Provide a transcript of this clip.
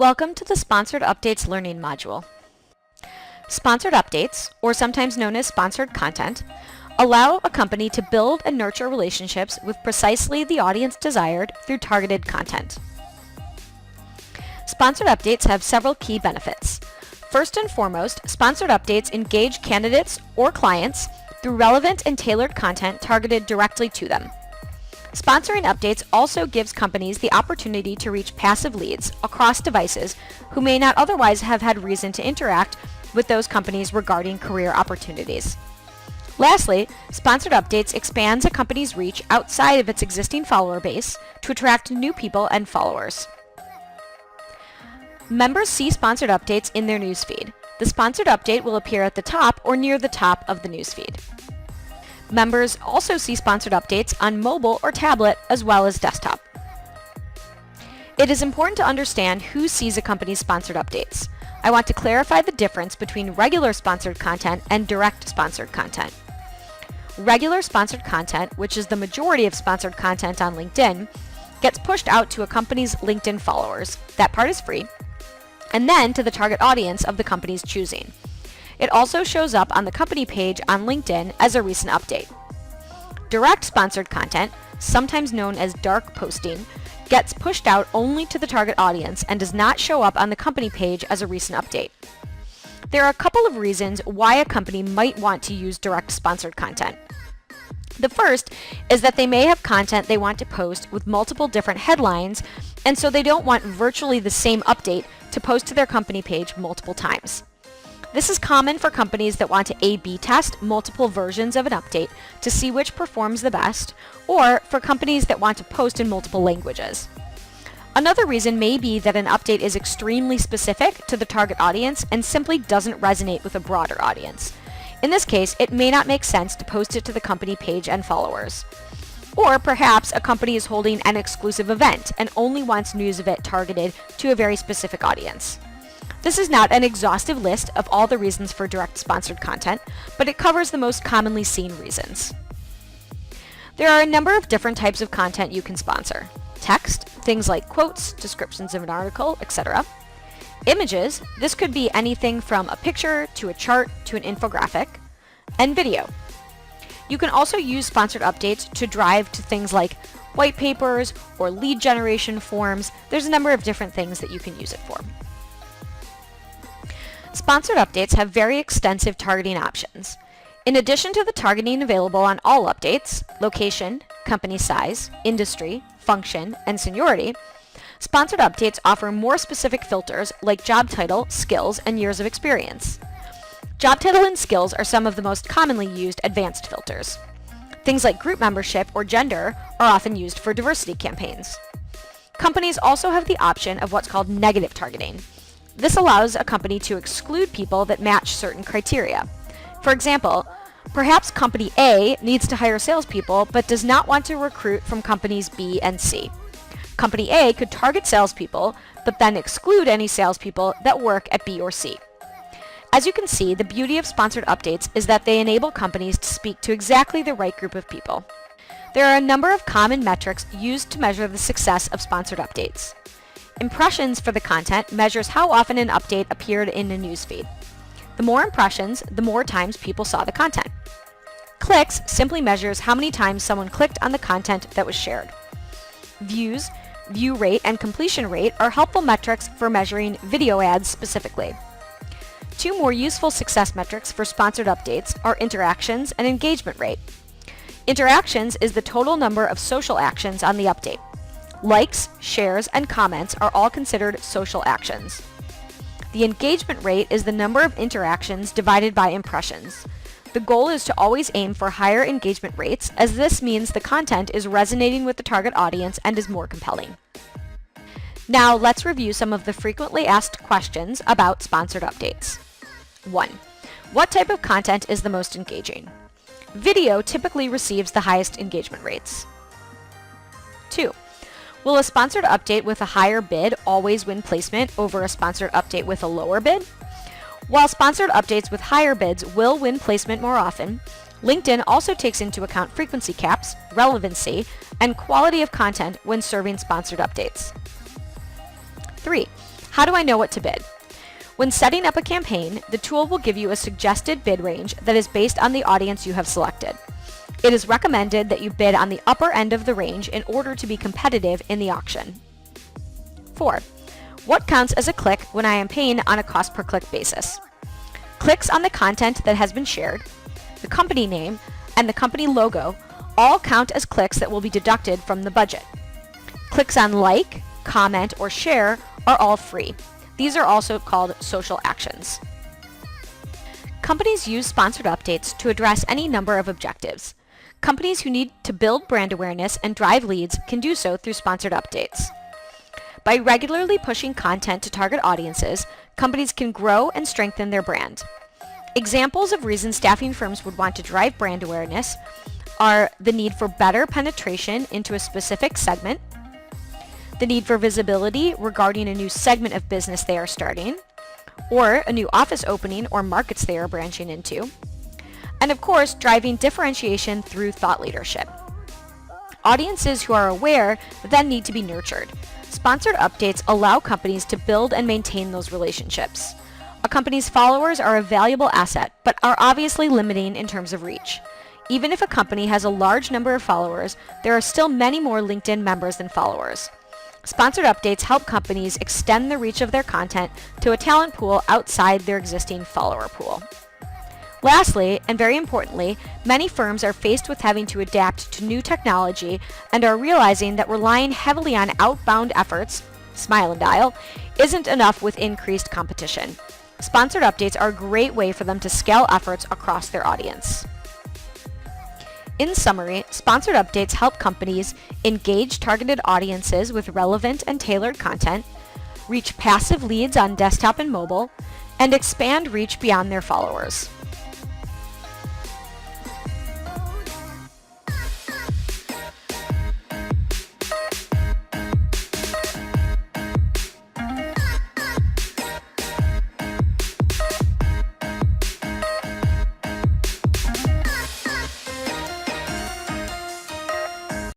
Welcome to the Sponsored Updates Learning module. Sponsored updates, or sometimes known as sponsored content, allow a company to build and nurture relationships with precisely the audience desired through targeted content. Sponsored updates have several key benefits. First and foremost, sponsored updates engage candidates or clients through relevant and tailored content targeted directly to them. Sponsoring updates also gives companies the opportunity to reach passive leads across devices who may not otherwise have had reason to interact with those companies regarding career opportunities. Lastly, sponsored updates expands a company's reach outside of its existing follower base to attract new people and followers. Members see sponsored updates in their newsfeed. The sponsored update will appear at the top or near the top of the newsfeed. Members also see sponsored updates on mobile or tablet as well as desktop. It is important to understand who sees a company's sponsored updates. I want to clarify the difference between regular sponsored content and direct sponsored content. Regular sponsored content, which is the majority of sponsored content on LinkedIn, gets pushed out to a company's LinkedIn followers. That part is free. And then to the target audience of the company's choosing. It also shows up on the company page on LinkedIn as a recent update. Direct sponsored content, sometimes known as dark posting, gets pushed out only to the target audience and does not show up on the company page as a recent update. There are a couple of reasons why a company might want to use direct sponsored content. The first is that they may have content they want to post with multiple different headlines, and so they don't want virtually the same update to post to their company page multiple times. This is common for companies that want to A/B test multiple versions of an update to see which performs the best, or for companies that want to post in multiple languages. Another reason may be that an update is extremely specific to the target audience and simply doesn't resonate with a broader audience. In this case, it may not make sense to post it to the company page and followers. Or perhaps a company is holding an exclusive event and only wants news of it targeted to a very specific audience. This is not an exhaustive list of all the reasons for direct sponsored content, but it covers the most commonly seen reasons. There are a number of different types of content you can sponsor. Text, things like quotes, descriptions of an article, etc. Images, this could be anything from a picture to a chart to an infographic. And video. You can also use sponsored updates to drive to things like white papers or lead generation forms. There's a number of different things that you can use it for. Sponsored updates have very extensive targeting options. In addition to the targeting available on all updates, location, company size, industry, function, and seniority, sponsored updates offer more specific filters like job title, skills, and years of experience. Job title and skills are some of the most commonly used advanced filters. Things like group membership or gender are often used for diversity campaigns. Companies also have the option of what's called negative targeting. This allows a company to exclude people that match certain criteria. For example, perhaps company A needs to hire salespeople but does not want to recruit from companies B and C. Company A could target salespeople but then exclude any salespeople that work at B or C. As you can see, the beauty of sponsored updates is that they enable companies to speak to exactly the right group of people. There are a number of common metrics used to measure the success of sponsored updates. Impressions for the content measures how often an update appeared in a newsfeed. The more impressions, the more times people saw the content. Clicks simply measures how many times someone clicked on the content that was shared. Views, view rate, and completion rate are helpful metrics for measuring video ads specifically. Two more useful success metrics for sponsored updates are interactions and engagement rate. Interactions is the total number of social actions on the update. Likes, shares, and comments are all considered social actions. The engagement rate is the number of interactions divided by impressions. The goal is to always aim for higher engagement rates, as this means the content is resonating with the target audience and is more compelling. Now let's review some of the frequently asked questions about sponsored updates. 1. What type of content is the most engaging? Video typically receives the highest engagement rates. 2. Will a sponsored update with a higher bid always win placement over a sponsored update with a lower bid? While sponsored updates with higher bids will win placement more often, LinkedIn also takes into account frequency caps, relevancy, and quality of content when serving sponsored updates. 3. How do I know what to bid? When setting up a campaign, the tool will give you a suggested bid range that is based on the audience you have selected. It is recommended that you bid on the upper end of the range in order to be competitive in the auction. 4. What counts as a click when I am paying on a cost per click basis? Clicks on the content that has been shared, the company name, and the company logo all count as clicks that will be deducted from the budget. Clicks on like, comment, or share are all free. These are also called social actions. Companies use sponsored updates to address any number of objectives. Companies who need to build brand awareness and drive leads can do so through sponsored updates. By regularly pushing content to target audiences, companies can grow and strengthen their brand. Examples of reasons staffing firms would want to drive brand awareness are the need for better penetration into a specific segment, the need for visibility regarding a new segment of business they are starting, or a new office opening or markets they are branching into, and of course, driving differentiation through thought leadership. Audiences who are aware then need to be nurtured. Sponsored updates allow companies to build and maintain those relationships. A company's followers are a valuable asset, but are obviously limiting in terms of reach. Even if a company has a large number of followers, there are still many more LinkedIn members than followers. Sponsored updates help companies extend the reach of their content to a talent pool outside their existing follower pool. Lastly, and very importantly, many firms are faced with having to adapt to new technology and are realizing that relying heavily on outbound efforts, smile and dial, isn't enough with increased competition. Sponsored updates are a great way for them to scale efforts across their audience. In summary, sponsored updates help companies engage targeted audiences with relevant and tailored content, reach passive leads on desktop and mobile, and expand reach beyond their followers.